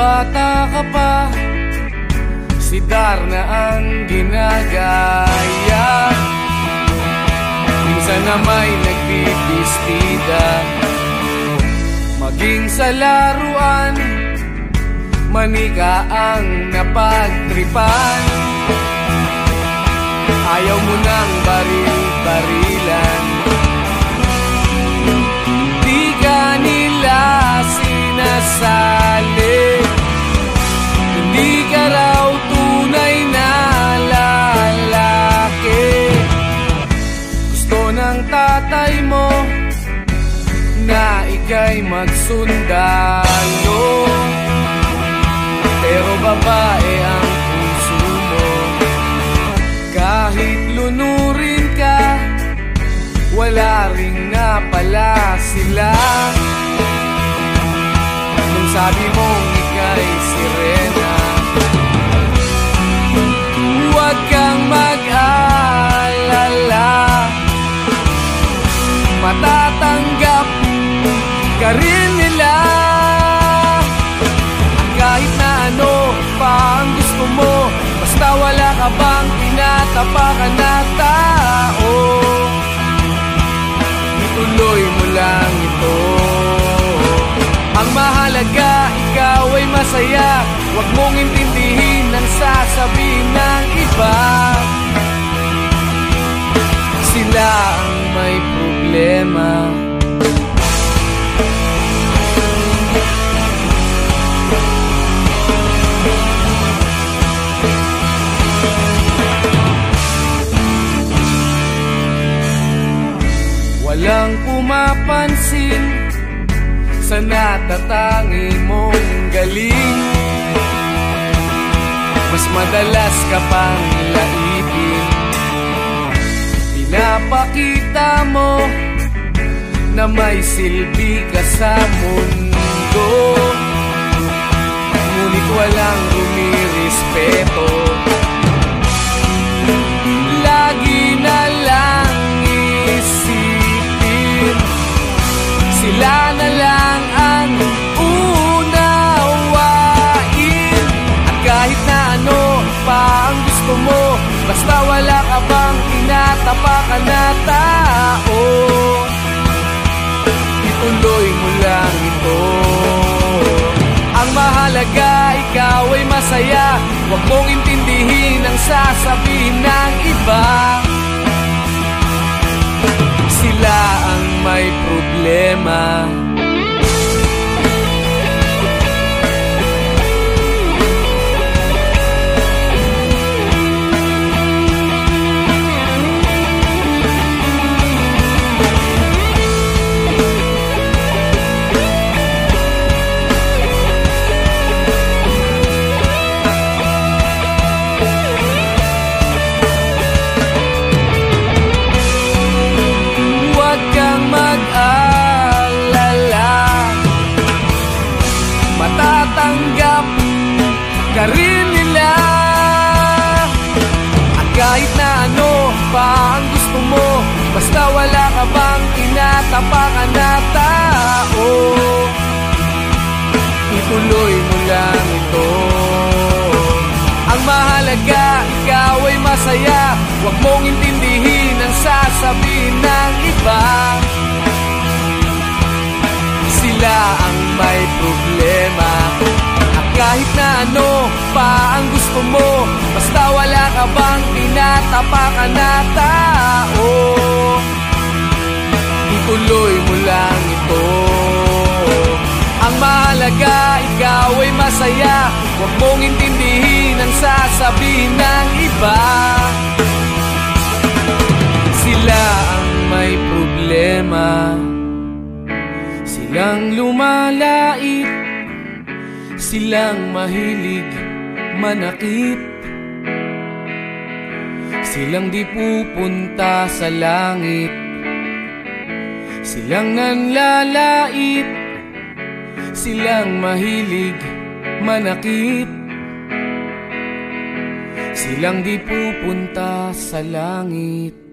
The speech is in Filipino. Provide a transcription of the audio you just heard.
bata ka pa, si Darna ang ginagaya. Minsan na may nagbibistida, maging sa laruan, manika ang napagtripan. Ayaw mo nang baril-barilan, di ka nila sinasali. Hindi ka raw tunay na lalaki. Gusto ng tatay mo na ika'y magsundalo, pero babae ang puso mo. Kahit lunurin ka, wala ring napala sila. Nung sabi mong ika'y sirena, huwag kang mag-alala, matatanggap ka rin nila. Kahit na ano pa ang gusto mo, basta wala ka bang tinatapakan na tao, ituloy mo lang ito. Ang mahalaga, ikaw ay masaya. Huwag mong intindihin ang sasabihin ng iba. Sila ang may problema. Walang pumapansin sa natatangi mong galing. Mas madalas ka pang laipin, pinapakita mo na may silbi ka sa mundo. Ngunit walang rumirespeto, lagi na lang isipin sila na lang ang unawain. At kahit na ano pa ang gusto mo, basta wala ka bang tinatapakan na tao, ituloy mo lang ito. Ang mahalaga, ikaw ay masaya. Huwag mong intindihin ang sasabihin ng iba. Sila ang may problema. Matatanggap ka rin nila. At kahit na ano pa ang gusto mo, basta wala ka bang tinatapakan na tao, ituloy mo lang ito. Ang mahalaga, ikaw ay masaya. Huwag mong intindihin ang sasabihin ng iba. Sila ang may problema. At kahit na ano pa ang gusto mo, basta wala ka bang tinatapakan na tao, ituloy mo lang ito. Ang mahalaga, ikaw ay masaya. Huwag mong intindihin ang sasabihin ng iba. Sila ang may problema. Silang lumalait, silang mahilig manakit, silang di pupunta sa langit, silang nanlalait, silang mahilig manakit, silang di pupunta sa langit.